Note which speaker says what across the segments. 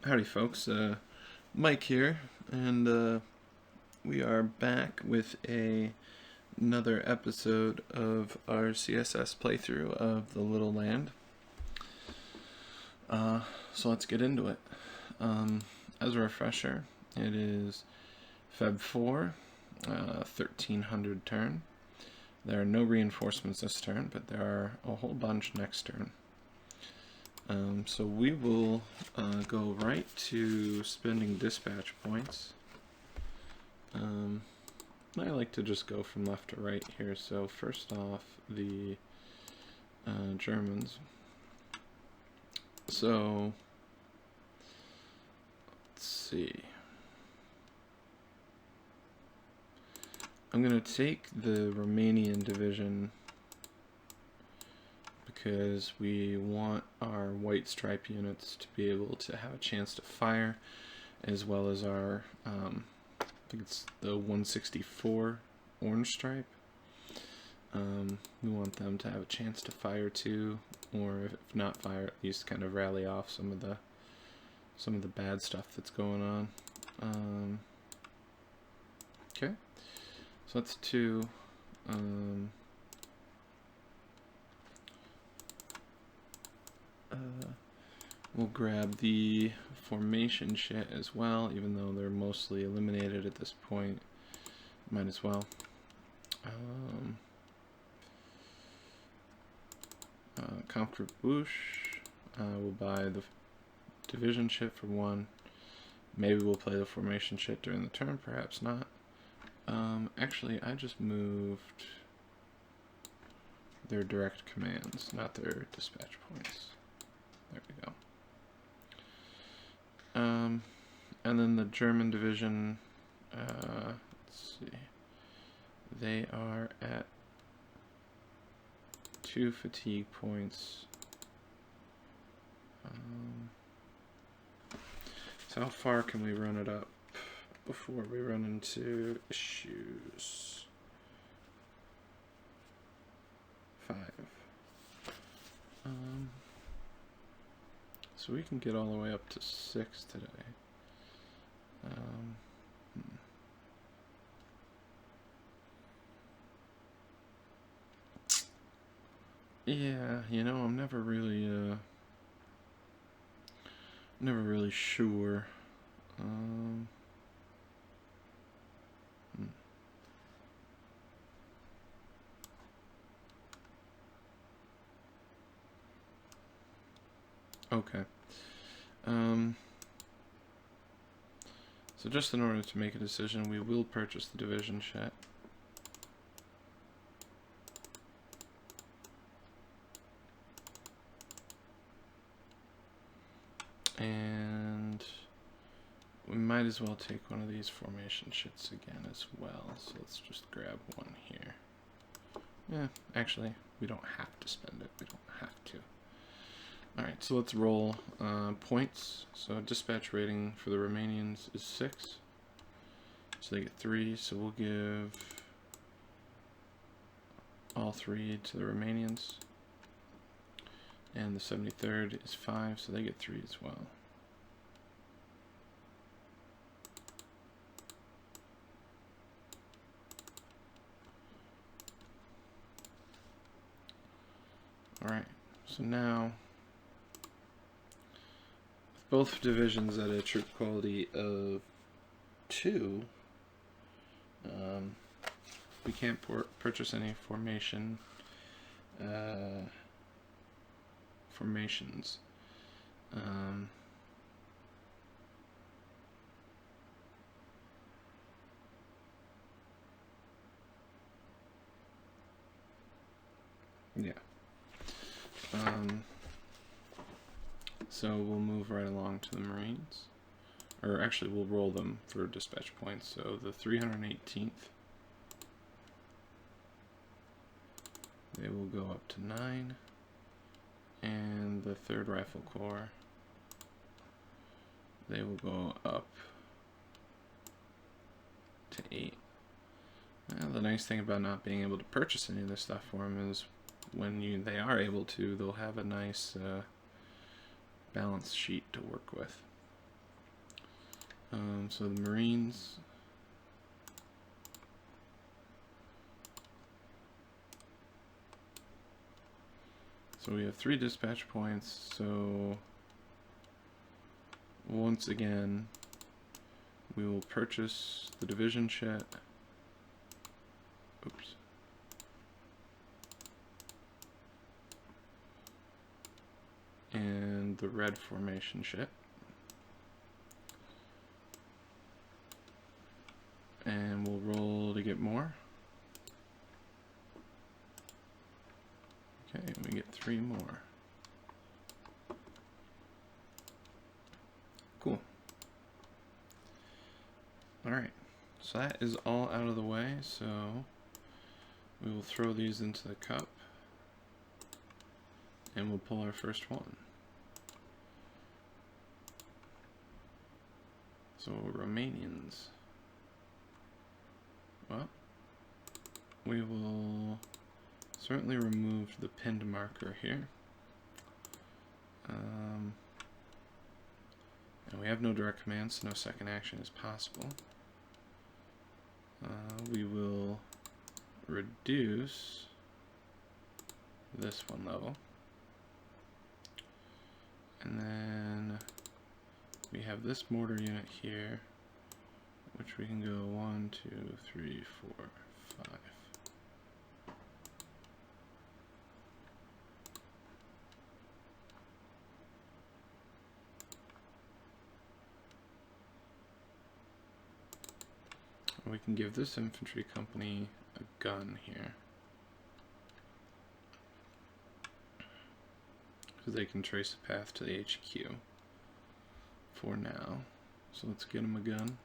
Speaker 1: Howdy folks, Mike here, and we are back with another episode of our CSS playthrough of The Little Land. So let's get into it. As a refresher, it is Feb 4, 1300 turn. There are no reinforcements this turn, but there are a whole bunch next turn. So we will go right to spending dispatch points. I like to just go from left to right here. So first off, the Germans. So let's see. I'm going to take the Romanian division because we want our white stripe units to be able to have a chance to fire, as well as our, I think it's the 164 orange stripe. We want them to have a chance to fire too, or if not fire, at least kind of rally off some of the bad stuff that's going on. Okay, so that's two. We'll grab the formation shit as well, even though they're mostly eliminated at this point. Might as well. Comfort Bush. We'll buy the division shit for one. Maybe we'll play the formation shit during the turn, perhaps not. Actually, I just moved their direct commands, not their dispatch points. There we go. And then the German division, let's see, they are at 2 fatigue points. So how far can we run it up before we run into issues? 5. So we can get all the way up to 6 today. Yeah, you know, I'm never really sure. Okay. So just in order to make a decision, we will purchase the division shit. And we might as well take one of these formation shits again as well. So let's just grab one here. Yeah, actually, we don't have to spend it. We don't have to. Alright, so let's roll points. So dispatch rating for the Romanians is 6. So they get 3, so we'll give all 3 to the Romanians. And the 73rd is 5, so they get 3 as well. Alright, so now both divisions at a troop quality of 2, we can't purchase any formations. Yeah. So we'll move right along to the Marines. Or actually, we'll roll them for dispatch points. So the 318th, they will go up to 9. And the 3rd Rifle Corps, they will go up to 8. Now, the nice thing about not being able to purchase any of this stuff for them is when they are able to, they'll have a nice balance sheet to work with. So the Marines. So we have 3 dispatch points, so once again we will purchase the division shit. Oops. And the red formation shit. And we'll roll to get more. Okay, we get 3 more. Cool. Alright, so that is all out of the way, so we will throw these into the cup and we'll pull our first one. So Romanians. Well, we will certainly remove the pinned marker here. And we have no direct commands, so no second action is possible. We will reduce this one level. And then we have this mortar unit here, which we can go 1, 2, 3, 4, 5. We can give this infantry company a gun here, because they can trace a path to the HQ for now. So let's get them a gun.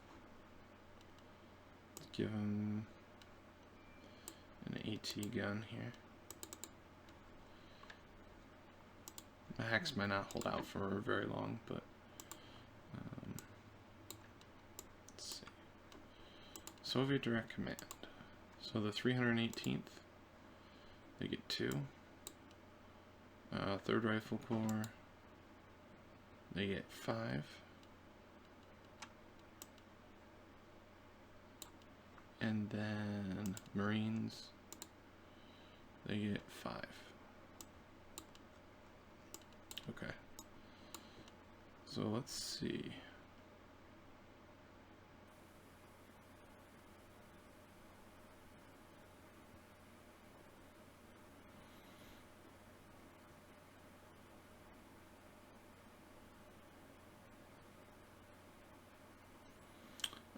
Speaker 1: Let's give them an AT gun here. The hacks might not hold out for very long, but let's see. Soviet direct command. So the 318th, they get 2. 3rd Rifle Corps, they get 5. And then Marines, they get 5. Okay. So let's see.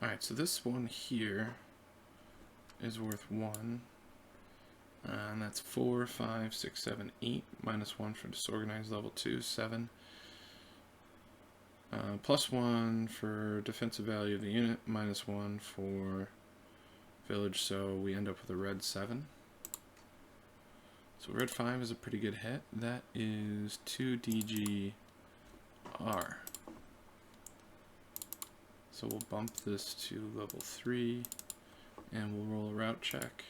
Speaker 1: Alright, so this one here is worth 1. And that's 4, 5, 6, 7, 8. Minus 1 for disorganized level 2, 7. Plus 1 for defensive value of the unit. Minus 1 for village, so we end up with a red 7. So red 5 is a pretty good hit. That is 2 DGR. So we'll bump this to level 3, and we'll roll a route check.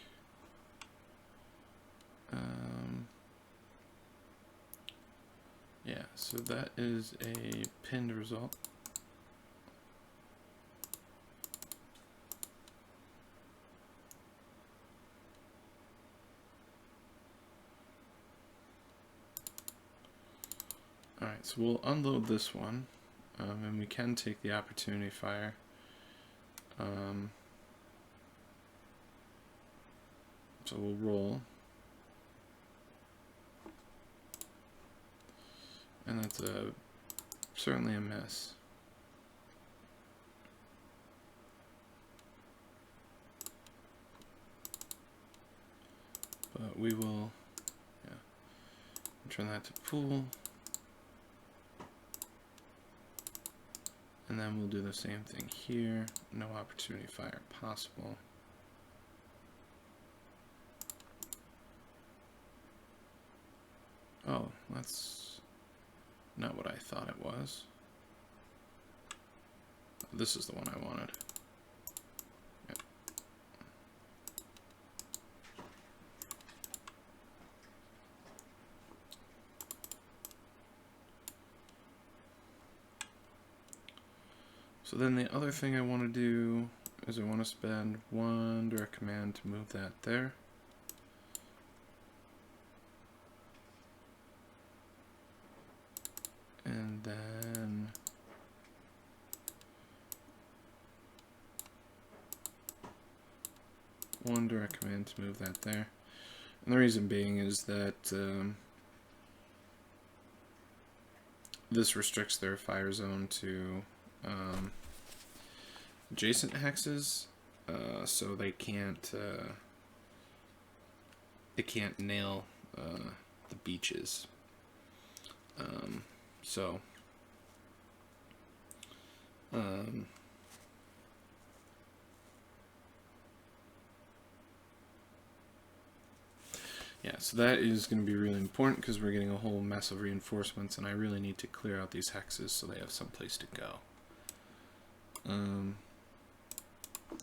Speaker 1: Yeah, so that is a pinned result. Alright, so we'll unload this one. And we can take the opportunity fire. So we'll roll. And that's certainly a miss. But we will, turn that to pool. And then we'll do the same thing here. No opportunity fire possible. Oh, that's not what I thought it was. This is the one I wanted. Yep. So then the other thing I want to do is I want to spend one direct command to move that there. And then one direct command to move that there. And the reason being is that this restricts their fire zone to adjacent hexes, so they can't nail the beaches. Yeah, so that is going to be really important because we're getting a whole mess of reinforcements, and I really need to clear out these hexes so they have some place to go.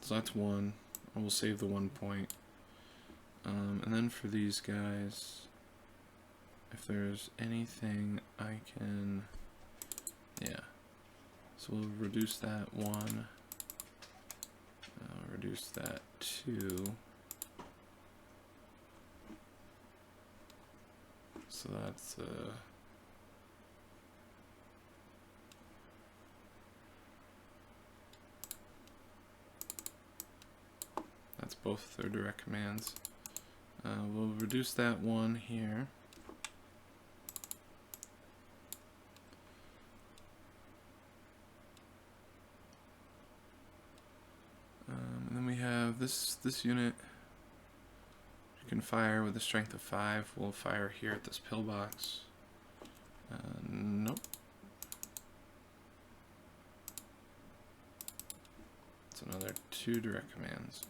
Speaker 1: So that's one. I will save the 1 point. And then for these guys, if there's anything I can, yeah. So we'll reduce that 1. Reduce that 2. So that's both their direct commands. We'll reduce that 1 here. And then we have this unit. You can fire with a strength of 5. We'll fire here at this pillbox. Nope. It's another 2 direct commands.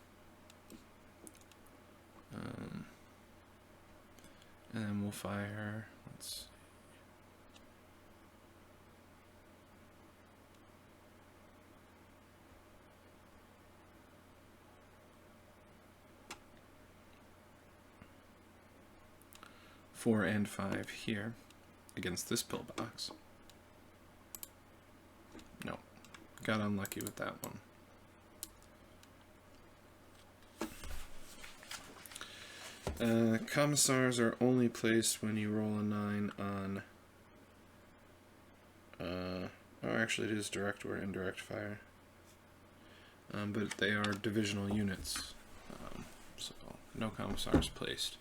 Speaker 1: And then we'll fire, let's see. Four and 5 here against this pillbox. No, got unlucky with that one. Commissars are only placed when you roll a 9 on, oh actually it is direct or indirect fire, but they are divisional units, so no commissars placed.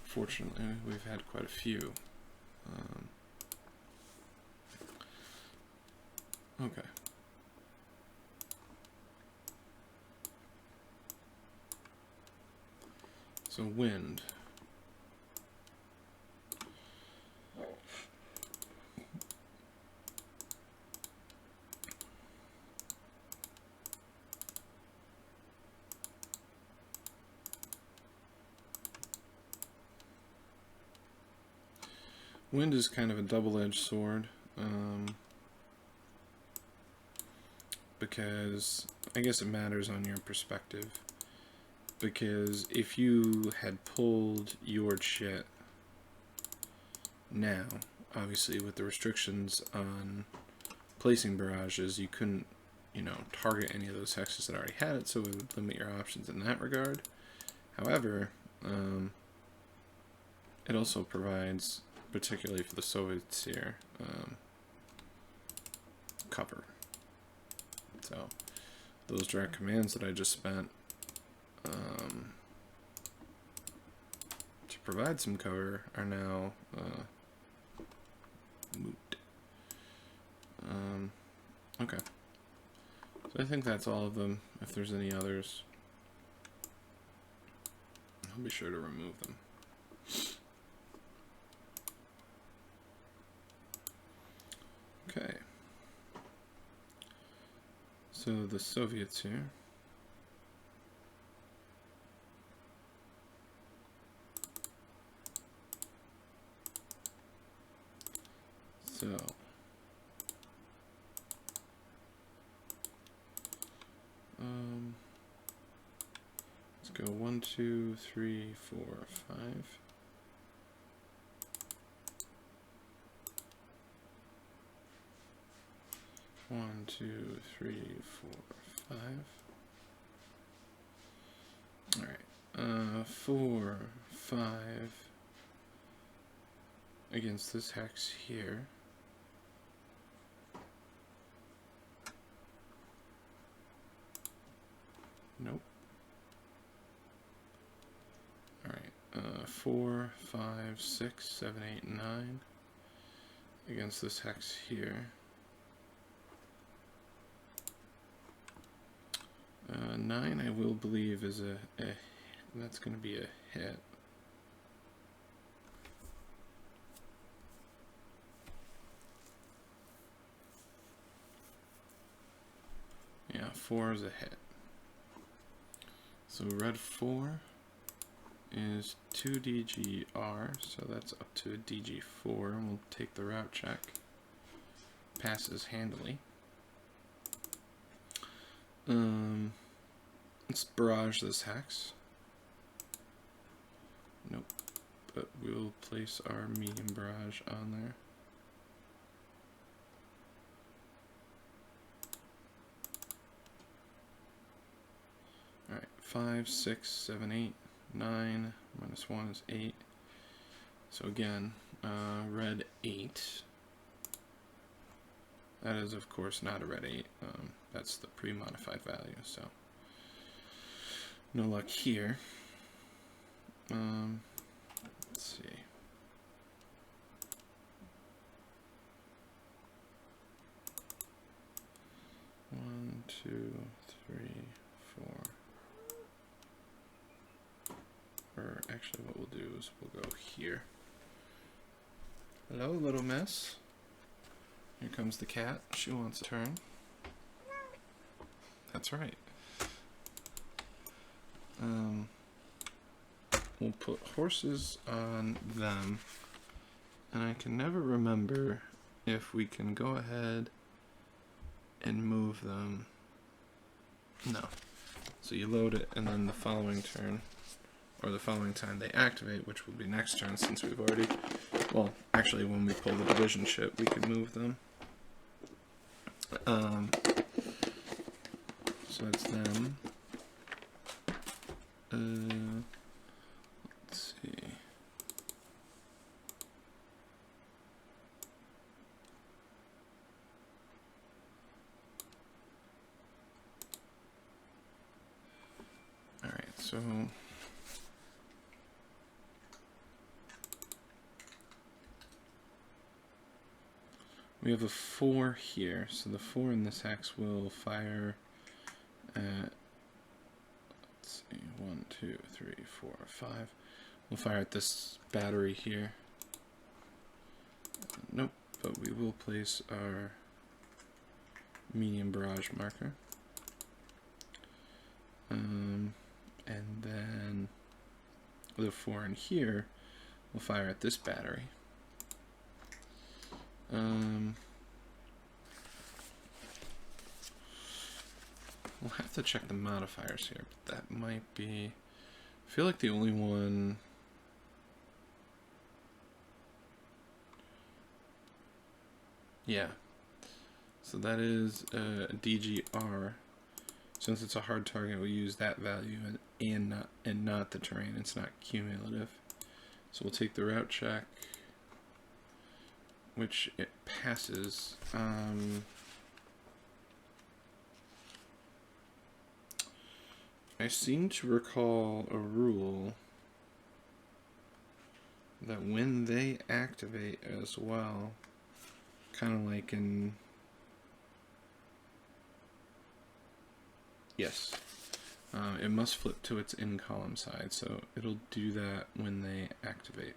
Speaker 1: Fortunately, we've had quite a few. Okay. So wind. Wind is kind of a double-edged sword, because I guess it matters on your perspective. Because if you had pulled your shit now, obviously with the restrictions on placing barrages, you couldn't, target any of those hexes that already had it, so it would limit your options in that regard. However, it also provides, particularly for the Soviets here, cover. So those direct commands that I just spent to provide some cover are now moot. Okay. So I think that's all of them. If there's any others, I'll be sure to remove them. Okay. So the Soviets here. So let's go 1, 2, 3, 4, 5. 1, 2, 3, 4, 5. Alright, 4, 5 against this hex here. Nope. Alright, 4, 5, 6, 7, 8, 9 against this hex here. 9 I will believe is that's going to be a hit. Yeah, 4 is a hit. So red 4 is 2 DGR, so that's up to a DG4, and we'll take the route check. Passes handily. Let's barrage this hex. Nope, but we'll place our medium barrage on there. Alright, 5, 6, 7, 8, 9, minus 1 is 8. So again, red 8. That is, of course, not a red 8. That's the pre-modified value, so no luck here. Let's see. One, 2, 3, 4. Or actually, what we'll do is we'll go here. Hello, little miss. Here comes the cat. She wants a turn. That's right. We'll put horses on them, and I can never remember if we can go ahead and move them. No. So you load it, and then the following turn, or the following time they activate, which will be next turn since we've already, well, actually when we pull the division ship, we can move them. So that's them. Let's see. All right, so we have a 4 here, so the 4 in this hex will fire at, let's see, 1, 2, 3, 4, 5. We'll fire at this battery here. Nope, but we will place our medium barrage marker. And then the 4 in here will fire at this battery. We'll have to check the modifiers here, but that might be, I feel like the only one, yeah, so that is a DGR. Since it's a hard target, we'll use that value and not the terrain. It's not cumulative. So we'll take the route check, which it passes. I seem to recall a rule that when they activate as well, kind of like in, yes, it must flip to its in-column side, so it'll do that when they activate.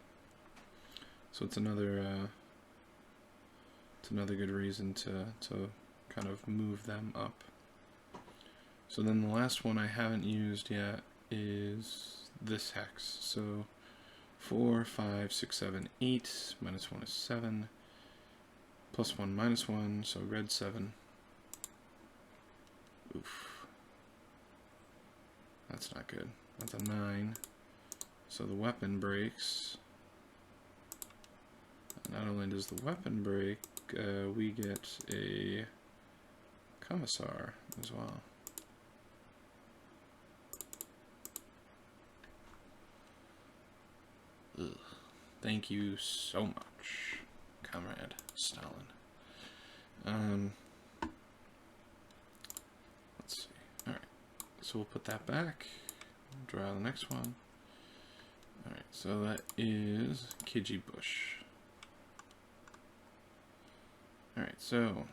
Speaker 1: So it's another good reason to kind of move them up. So then the last one I haven't used yet is this hex. So 4, 5, 6, 7, 8, minus 1 is 7, plus 1, minus 1, so red 7. Oof. That's not good. That's a 9. So the weapon breaks. Not only does the weapon break, we get a Commissar as well. Ugh. Thank you so much, Comrade Stalin. Let's see. Alright, so we'll put that back. Draw the next one. Alright, so that is KG Bush. Alright, so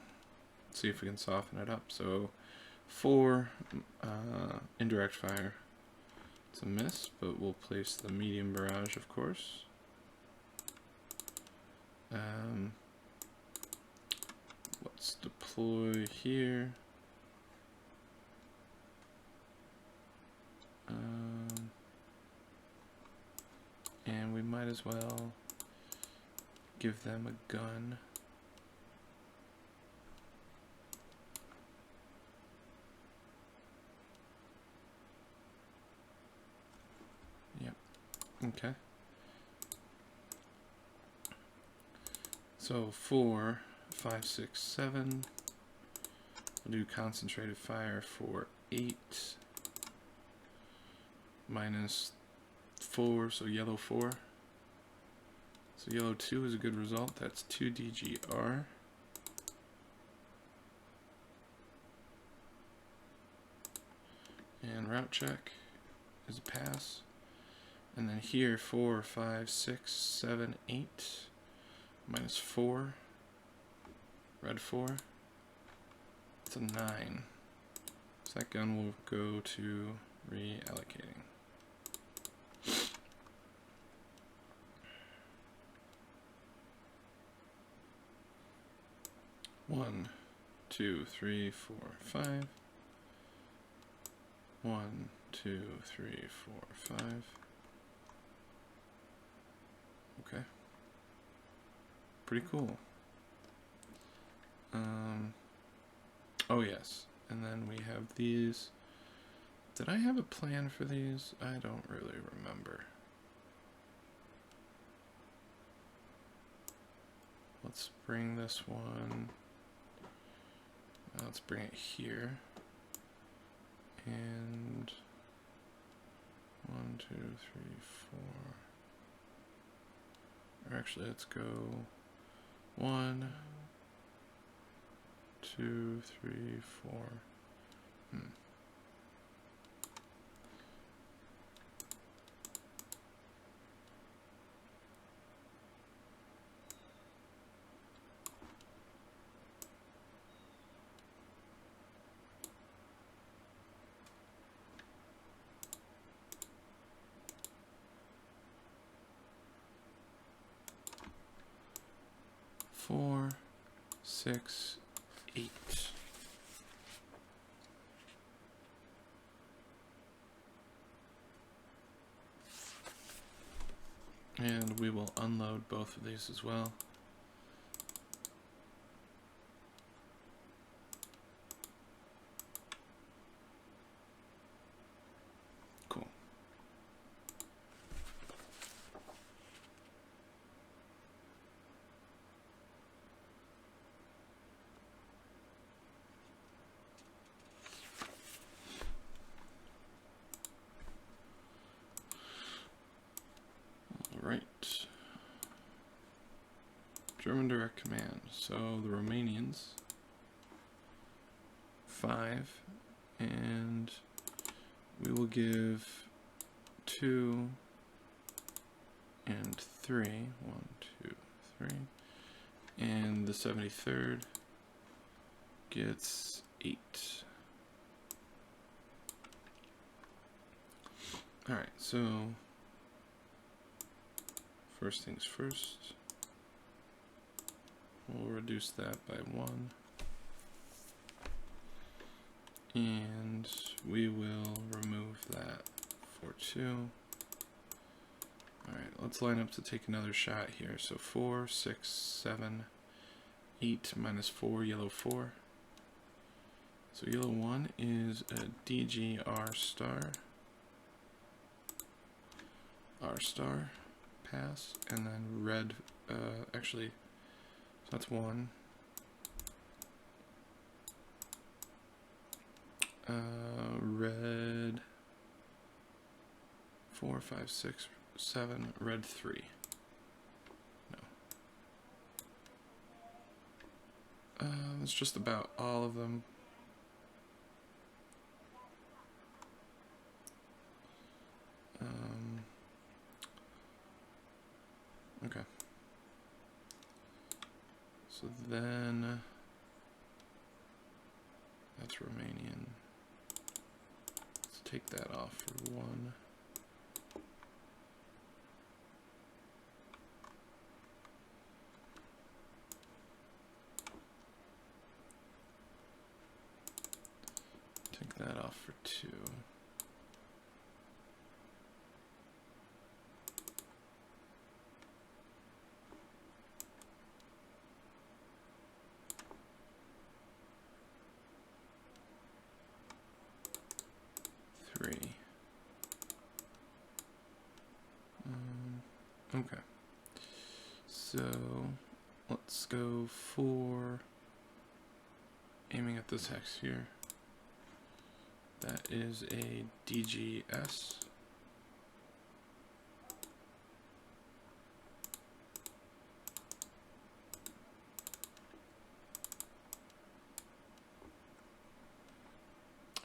Speaker 1: let's see if we can soften it up. So 4 indirect fire. It's a miss, but we'll place the medium barrage, of course. Let's deploy here. And we might as well give them a gun. Yep. Okay. So 4, 5, 6, 7. We'll do concentrated fire for 8. Minus 4, so yellow 4. So yellow 2 is a good result. That's 2 DGR. And route check is a pass. And then here 4, 5, 6, 7, 8. Minus 4. Red 4. It's a 9. So that gun will go to reallocating. One, 2, 3, 4, 5. 1, 2, 3, 4, 5. Okay. Pretty cool. Oh yes, and then we have these. Did I have a plan for these? I don't really remember. Let's bring this one. Let's bring it here. And 1, 2, 3, 4. Or actually, let's go 1, 2, 3, 4. 4, 6, 8. And we will unload both of these as well. Cool. Right. German direct command. So the Romanians 5, and we will give 2 and 3. 1, 2, 3. And the 73rd gets 8. Alright, so first things first, we'll reduce that by 1, and we will remove that for 2. Alright, let's line up to take another shot here. So 4, 6, 7, 8 minus 4, yellow 4. So yellow 1 is a DGR star, R star. Pass, and then red, actually, so that's 1, red 4, 5, 6, 7, red 3. No. It's just about all of them. Okay. So then that's Romanian. Let's take that off for 1. Take that off for 2. Okay, so let's go for aiming at this hex here. That is a DGS.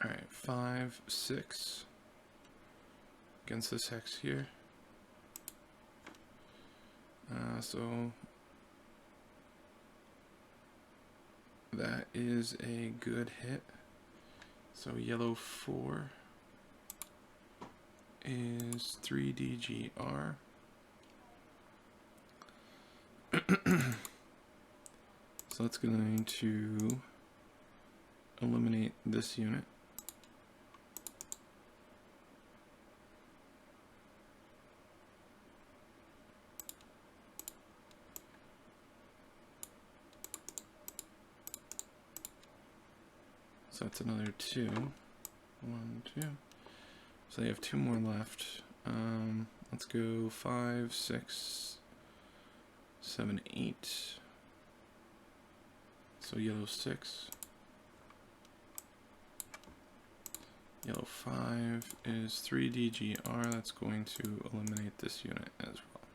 Speaker 1: All right, 5, 6 against this hex here. So that is a good hit. So yellow 4 is 3 DGR. So that's going to eliminate this unit. So that's another 2. 1, 2. So they have 2 more left. Let's go 5, 6, 7, 8. So yellow 6. Yellow 5 is 3 DGR. That's going to eliminate this unit as well.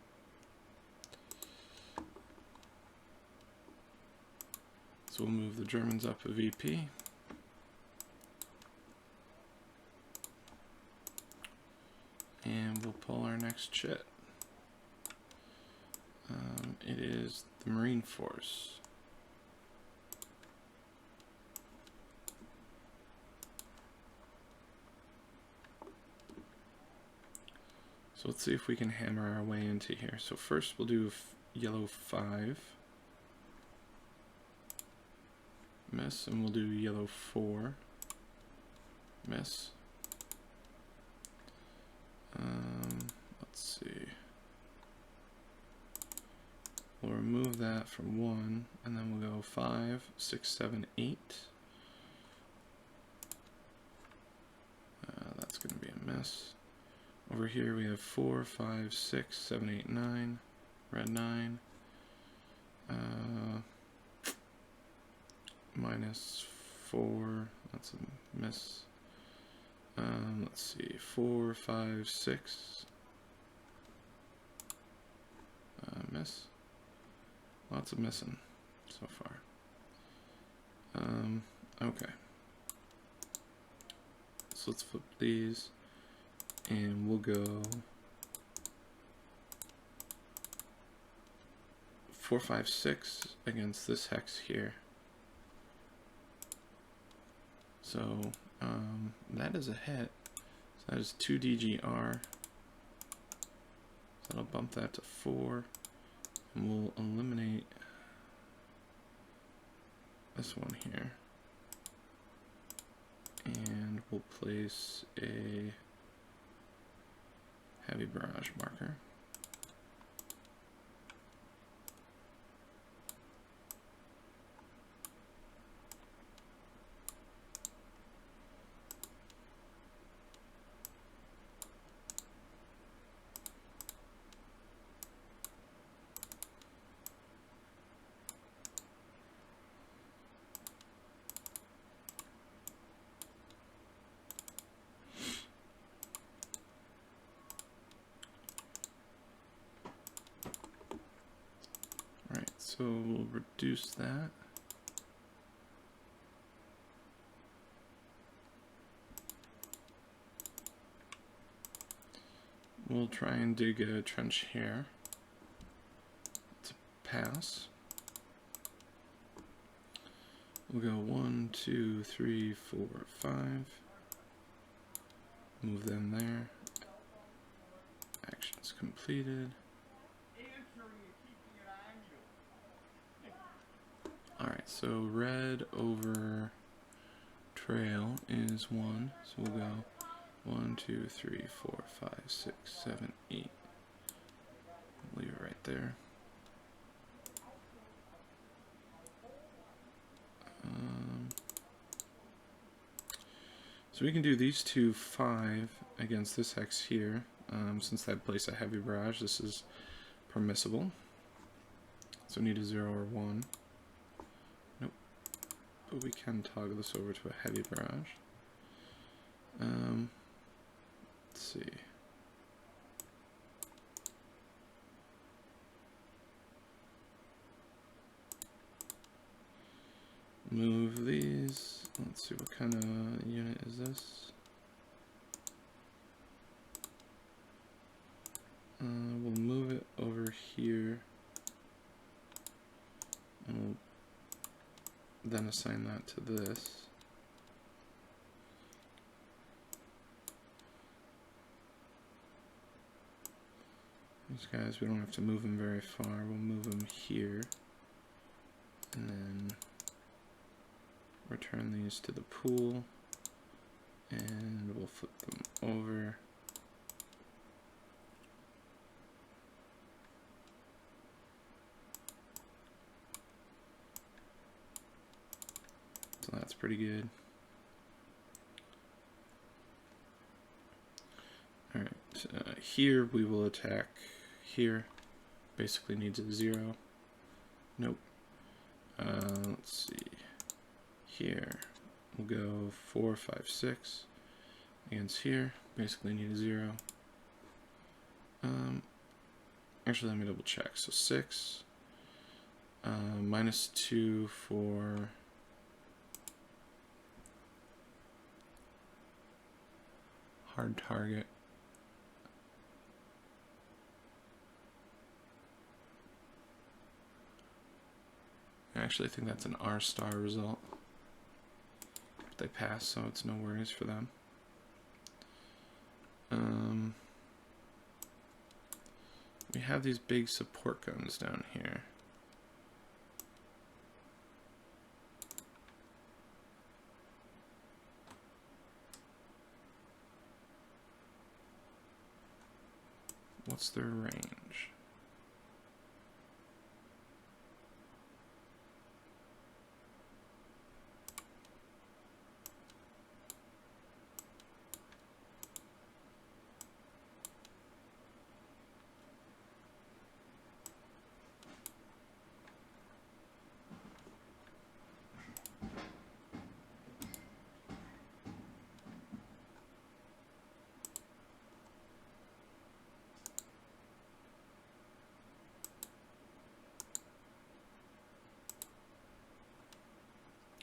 Speaker 1: So we'll move the Germans up a VP. And we'll pull our next chit. It is the Marine Force. So let's see if we can hammer our way into here. So first we'll do yellow 5. Miss, and we'll do yellow 4. Miss. Let's see. We'll remove that from 1, and then we'll go 5, 6, 7, 8. That's going to be a miss. Over here we have 4, 5, 6, 7, 8, 9. Red 9. Minus 4. That's a miss. Let's see, 4, 5, 6. Miss. Lots of missing so far. Okay. So let's flip these, and we'll go 4, 5, 6 against this hex here. So that is a hit. So that is 2 DGR. So that'll bump that to 4. And we'll eliminate this one here. And we'll place a heavy barrage marker. so we'll reduce that. We'll try and dig a trench here to pass. We'll go 1, 2, 3, 4, 5. Move them there. Actions completed. Alright, so red over trail is 1. So we'll go 1, 2, 3, 4, 5, 6, 7, 8. Leave it right there. So we can do these two 5 against this hex here. Since that place a heavy barrage, this is permissible. So we need a 0 or 1. Nope. But we can toggle this over to a heavy barrage. Let's see. Move these. Let's see, what kind of unit is this? We'll move it over here. And we'll then assign that to this. These guys, we don't have to move them very far. We'll move them here. And then return these to the pool, and we'll flip them over. So that's pretty good. Alright, here we will attack here. Basically needs a 0. Nope. Let's see. Here we'll go 4, 5, 6 against here. Basically need a 0. Actually, let me double check. So 6 -2 for hard target. I actually think that's an R star result. They pass, so it's no worries for them. We have these big support guns down here. What's their range?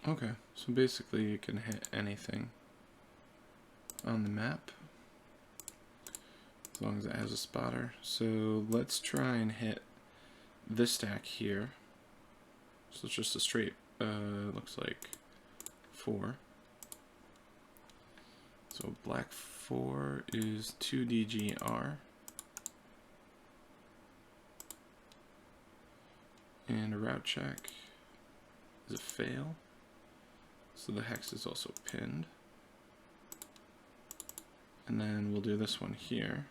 Speaker 1: Okay, so basically you can hit anything on the map as long as it has a spotter. So let's try and hit this stack here. So it's just a straight, looks like 4. So black 4 is 2 DGR. And a route check is a fail. So the hex is also pinned. And then we'll do this one here.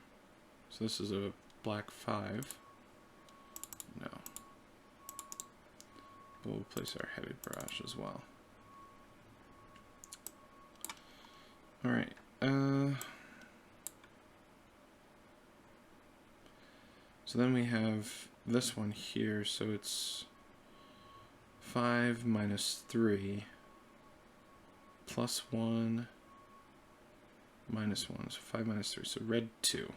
Speaker 1: So this is a black 5. No. But we'll place our heavy barrage as well. Alright. So then we have this one here. So it's 5 -3. +1 -1, so 5 -3, so red 2.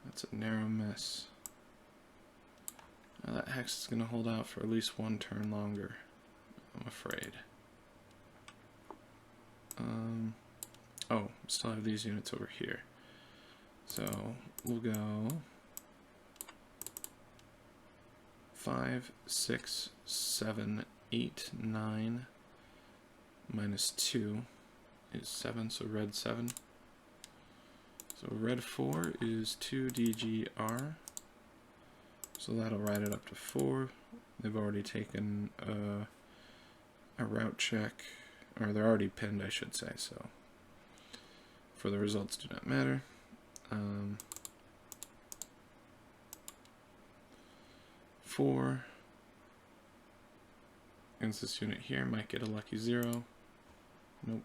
Speaker 1: That's a narrow miss. That hex is going to hold out for at least one turn longer, I'm afraid. Oh, still have these units over here. So we'll go 5, 6, 7, 8, 9 minus 2 is 7, so red 7. So red 4 is 2 DGR. So that'll ride it up to 4. They've already taken a route check, or they're already pinned, I should say, so for the results do not matter. 4 against this unit here might get a lucky 0. Nope.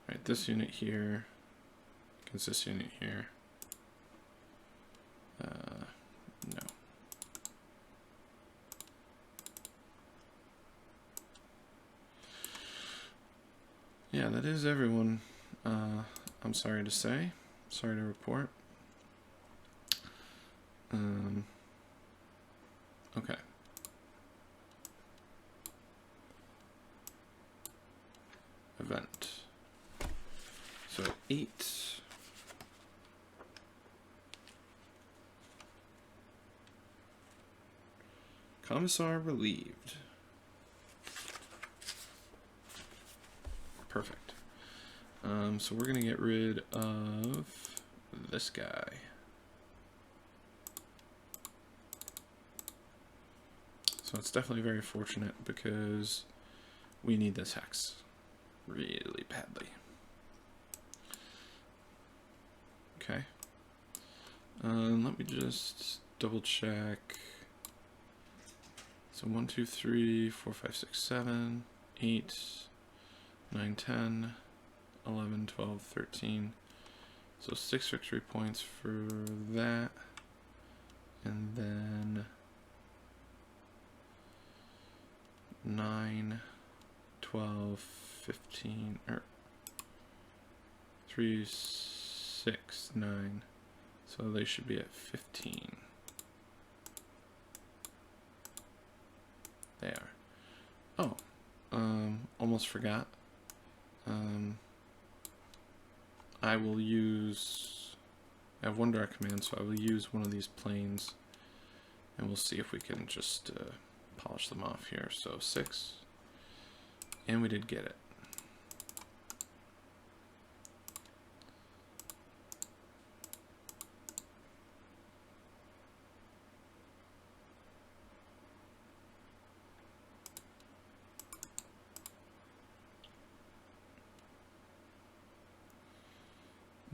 Speaker 1: Right, this unit here against this unit here. No. Yeah, that is everyone. I'm sorry to say. Sorry to report. Okay. Event. So 8. Commissar relieved. Perfect. So we're gonna get rid of this guy. So it's definitely very fortunate because we need this hex really badly. Okay. Let me just double check. So 1, 2, 3, 4, 5, 6, 7, 8, 9, 10, 11, 12, 13. So 6 victory points for that. And then 9, 12, 15, or 3, 6, 9. So they should be at 15. They are. Oh, almost forgot. I will use, I have one direct command, so I will use one of these planes, and we'll see if we can just polish them off here. So 6, and we did get it.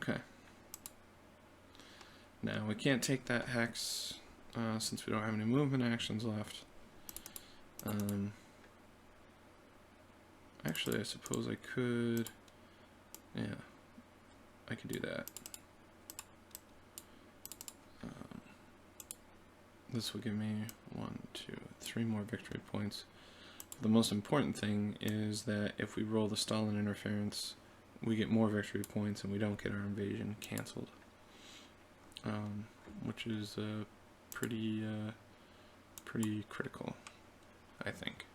Speaker 1: Okay. Now we can't take that hex since we don't have any movement actions left. Actually, I suppose I could. Yeah, I could do that. This will give me 1, 2, 3 more victory points. The most important thing is that if we roll the Stalin interference, we get more victory points and we don't get our invasion canceled, which is pretty critical, I think.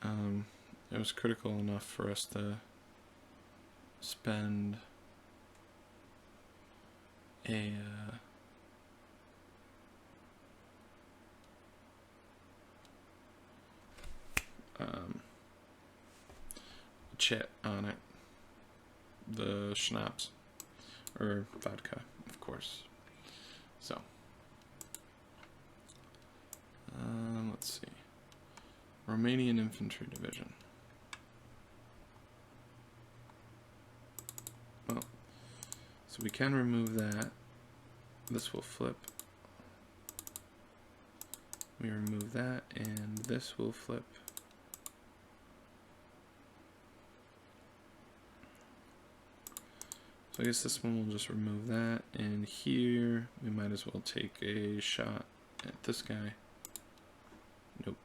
Speaker 1: It was critical enough for us to spend a chit on it. The schnapps, or vodka, of course. So, let's see. Romanian Infantry Division. Well, so we can remove that. This will flip. We remove that, and this will flip. So I guess this one will just remove that, and here we might as well take a shot at this guy. Nope.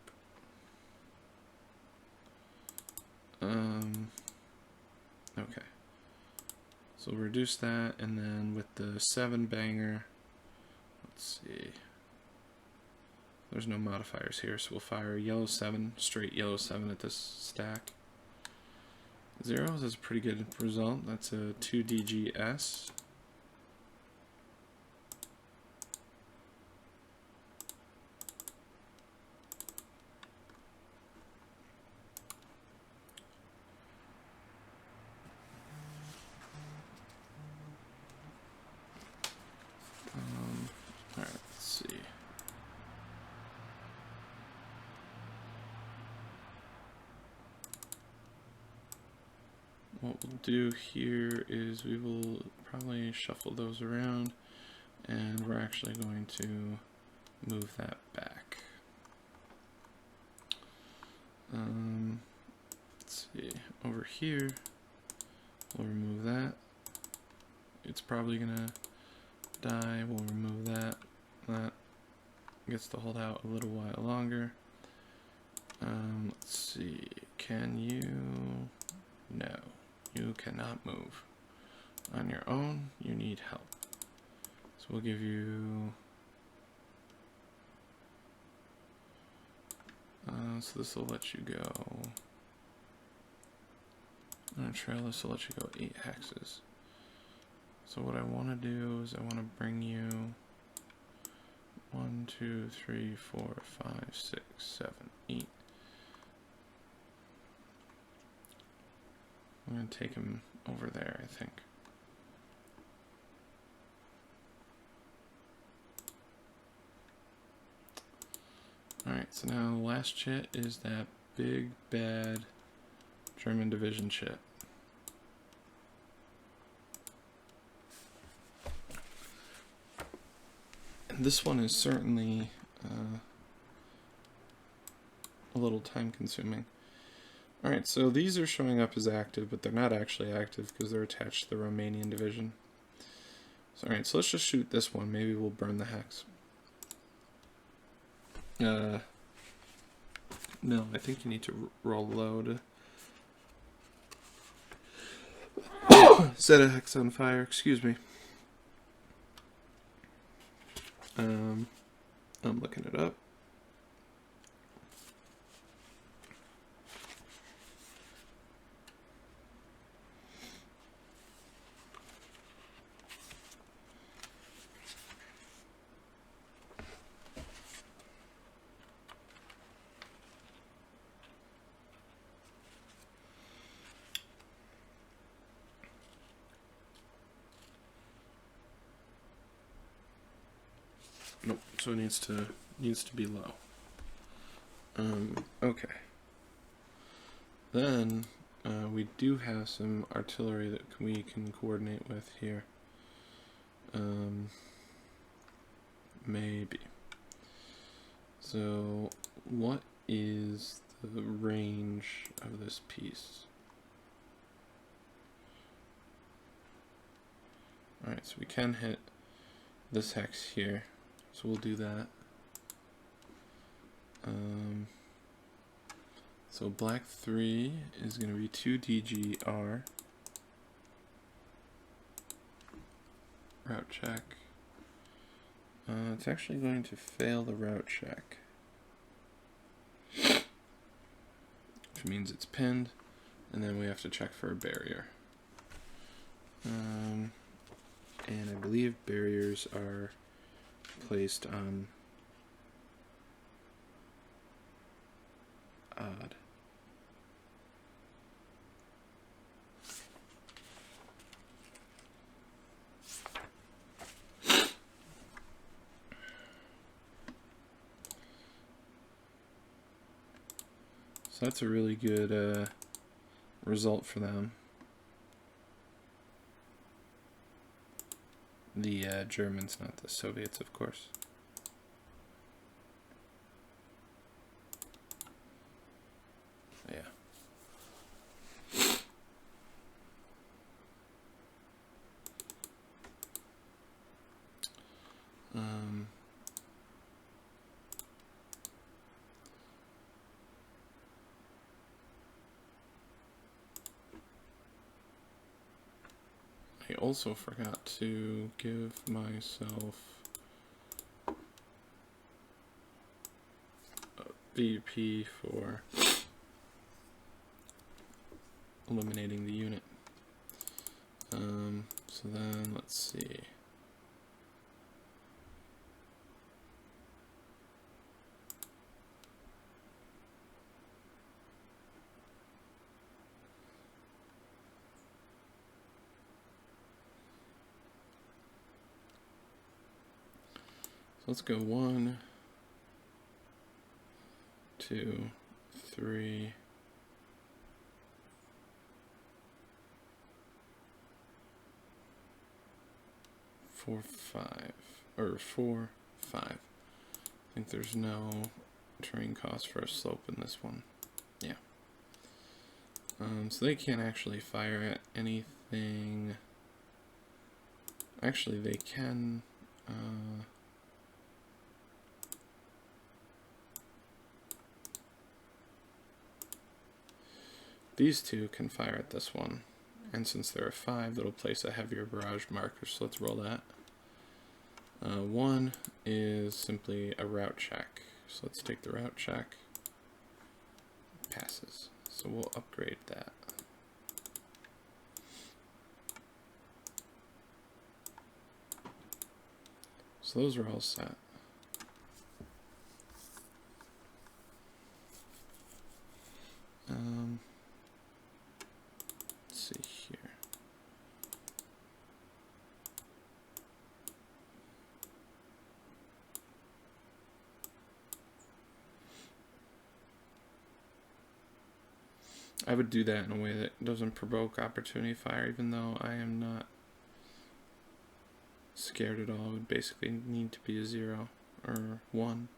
Speaker 1: Okay. So reduce that, and then with the 7 banger, let's see. there's no modifiers here, so we'll fire yellow 7, straight yellow 7 at this stack. 0 is a pretty good result. That's a 2DGS. Alright, let's see. What we'll do here is we will probably shuffle those around, and we're actually going to move that back. Let's see, over here, we'll remove that. It's probably gonna die. We'll remove that. That gets to hold out a little while longer. Let's see, can you? No, you cannot move. On your own, you need help. So we'll give you... so this will let you go... On a trail, this will let you go 8 hexes. So what I want to do is I want to bring you 1, 2, 3, 4, 5, 6, 7, 8. I'm going to take him over there, I think. Alright, so now the last chit is that big, bad German division chit. And this one is certainly a little time consuming. Alright, so these are showing up as active, but they're not actually active because they're attached to the Romanian division. So, alright, so let's just shoot this one. Maybe we'll burn the hex. No, I think you need to roll low to set a hex on fire, excuse me. I'm looking it up. Nope, so it needs to be low. Okay. Then we do have some artillery that we can coordinate with here. Maybe. So what is the range of this piece? Alright, so we can hit this hex here. So we'll do that. So black 3 is going to be 2 DGR. Route check. It's actually going to fail the route check, which means it's pinned, and then we have to check for a barrier. And I believe barriers are placed on odd. So that's a really good result for them. The Germans, not the Soviets, of course. Yeah. I also forgot to give myself VP for eliminating the unit. So then let's see. So let's go 1, 2, 3, 4, 5, or 4, 5. I think there's no terrain cost for a slope in this one. Yeah. So they can't actually fire at anything. Actually, they can. These two can fire at this one. And since they're a 5, that'll place a heavier barrage marker, so let's roll that. 1 is simply a route check. So let's take the route check. Passes. So we'll upgrade that. So those are all set. Let's see here. I would do that in a way that doesn't provoke opportunity fire, even though I am not scared at all. It would basically need to be a 0 or 1.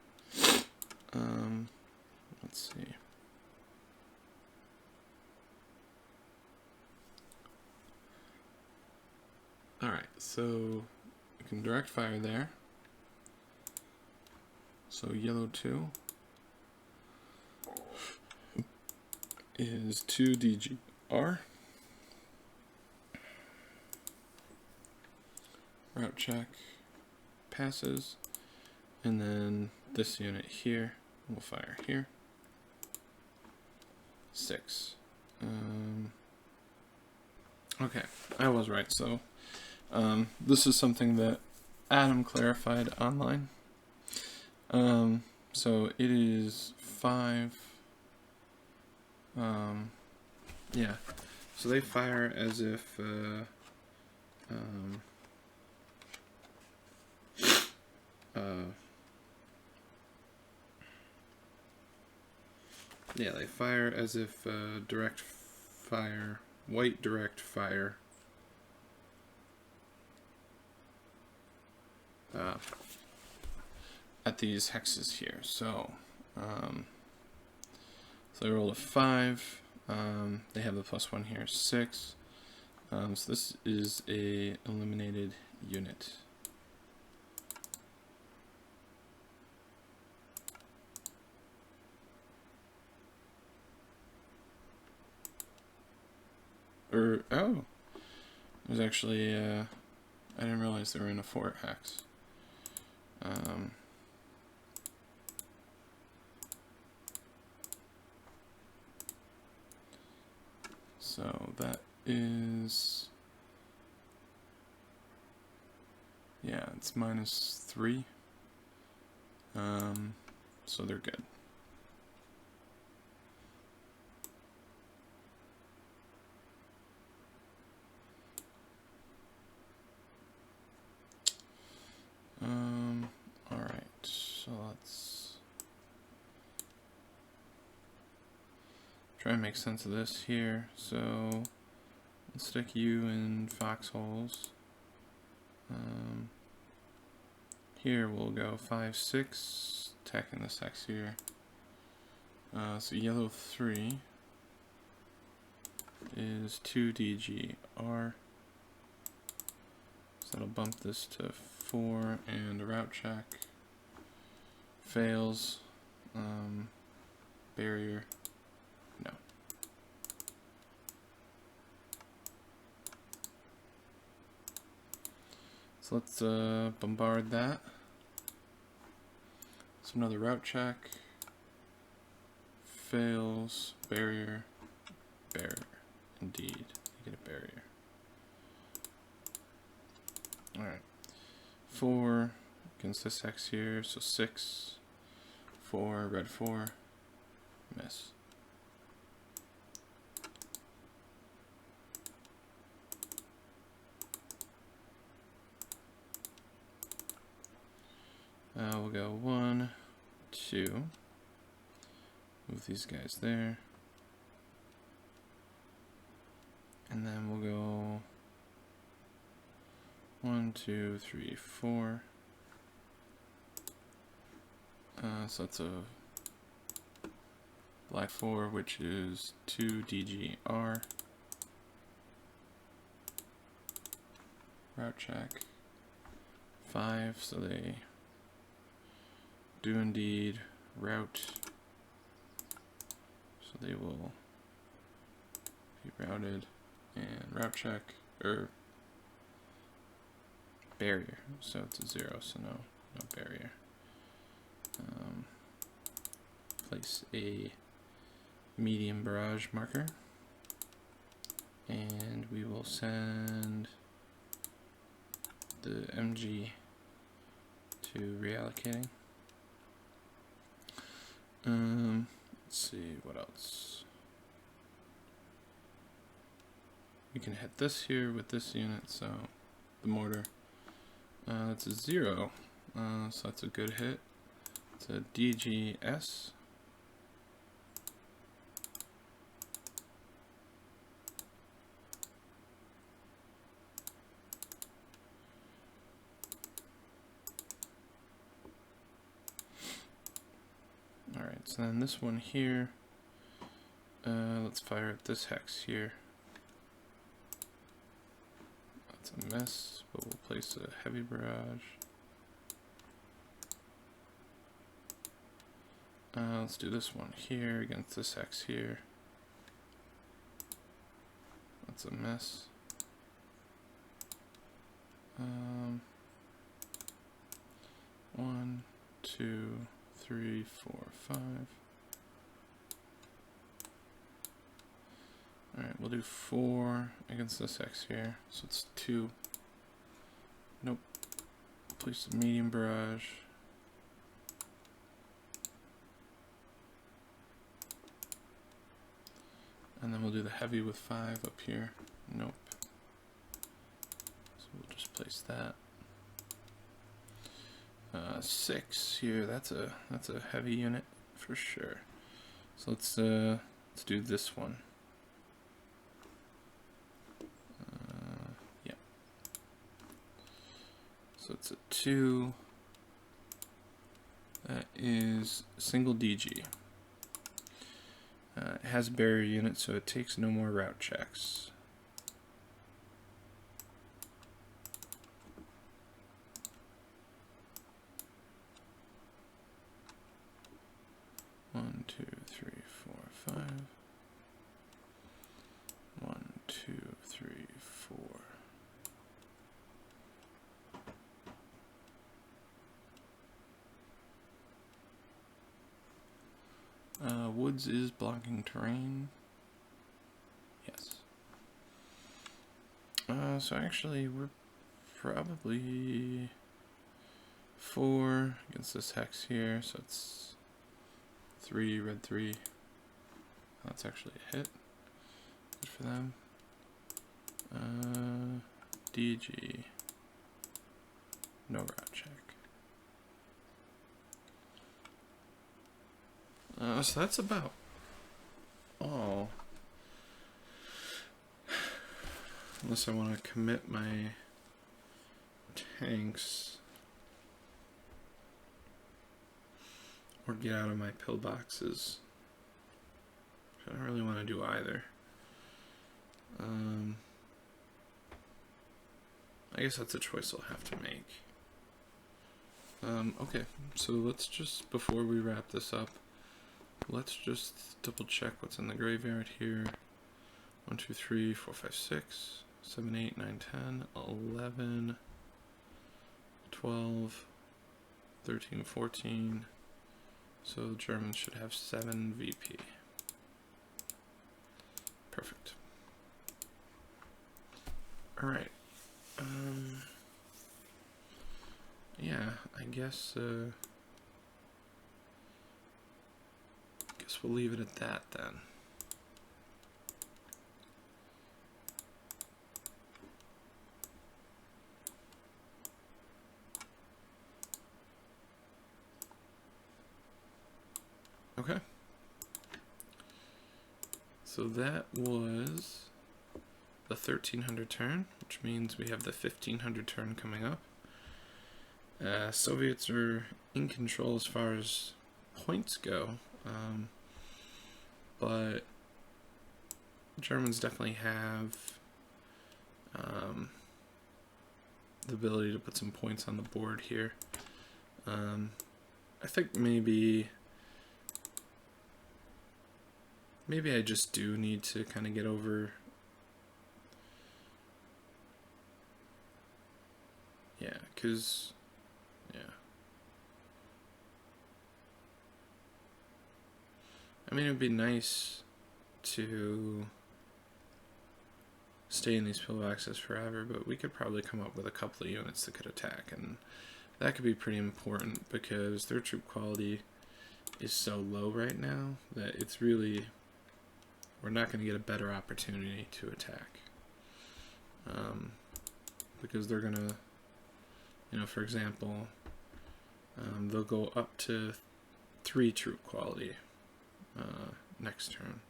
Speaker 1: Let's see. Alright, so you can direct fire there. So yellow 2 is 2 DGR. Route check passes, and then this unit here will fire here. 6. Okay, I was right. So this is something that Adam clarified online. So it is 5. Yeah. So they fire as if yeah, they fire as if direct fire, white direct fire at these hexes here. So so they roll a 5. They have the +1 here, 6. So this is a eliminated unit. Oh, it was actually, I didn't realize they were in a 4 hex. So that is, yeah, it's -3. So they're good. Alright, so let's try and make sense of this here. So let's stick you in foxholes. Here we'll go 5, 6, attacking this hex here. So yellow 3 is 2 DGR. So that'll bump this to 4, and a route check fails. Barrier, no. So let's bombard that. So another route check, fails, barrier, barrier. Indeed, you get a barrier. Alright. 4 against this X here, so 6. 4, red 4, miss. We'll go 1, 2. Move these guys there. And then we'll go 1, 2, 3, 4. So that's a black 4, which is 2 DGR. Route check. 5, so they do indeed route. So they will be routed and route check, or barrier. So it's a 0, so no barrier. Place a medium barrage marker, and we will send the MG to reallocating. Let's see what else. We can hit this here with this unit, so the mortar. That's a 0, so that's a good hit. It's a DGS. Alright, so then this one here, let's fire at this hex here. That's a mess, but we'll place a heavy barrage. Let's do this one here against this hex here. That's a mess. 1, 2, 3, 4, 5. Alright, we'll do 4 against this X here. So it's 2. Nope. Place a medium barrage. And then we'll do the heavy with 5 up here. Nope. So we'll just place that. 6 here. That's a heavy unit for sure. So let's do this one. Yeah. So it's a 2. That is single DG. It has a barrier unit, so it takes no more route checks. One, 2, 3, 4, 5. 1, 2, 3, 4. Woods is blocking terrain. Yes. So actually, we're probably 4 against this hex here, so it's 3, red 3. That's actually a hit. Good for them. DG. No route check. So that's about all. Unless I want to commit my tanks or get out of my pillboxes. I don't really want to do either. I guess that's a choice I'll have to make. Okay, so let's just, before we wrap this up, let's just double check what's in the graveyard here. 1, 2, 3, 4, 5, 6, 7, 8, 9, 10, 11, 12, 13, 14. So the Germans should have 7 VP. All right. Yeah, I guess we'll leave it at that then. Okay. So that was the 1300 turn, which means we have the 1500 turn coming up. Soviets are in control as far as points go, but Germans definitely have the ability to put some points on the board here. I think maybe I just do need to kind of get over. Yeah, because, yeah. I mean, it would be nice to stay in these pillboxes forever, but we could probably come up with a couple of units that could attack, and that could be pretty important because their troop quality is so low right now that it's really, we're not going to get a better opportunity to attack. Because they're going to, you know, for example, they'll go up to 3 troop quality next turn,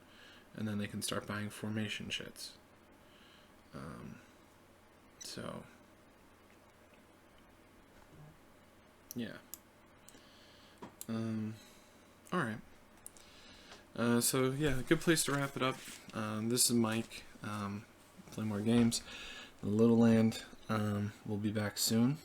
Speaker 1: and then they can start buying formation shits. So, yeah. Alright. So, yeah, good place to wrap it up. This is Mike. Play more games. The Little Land. We'll be back soon.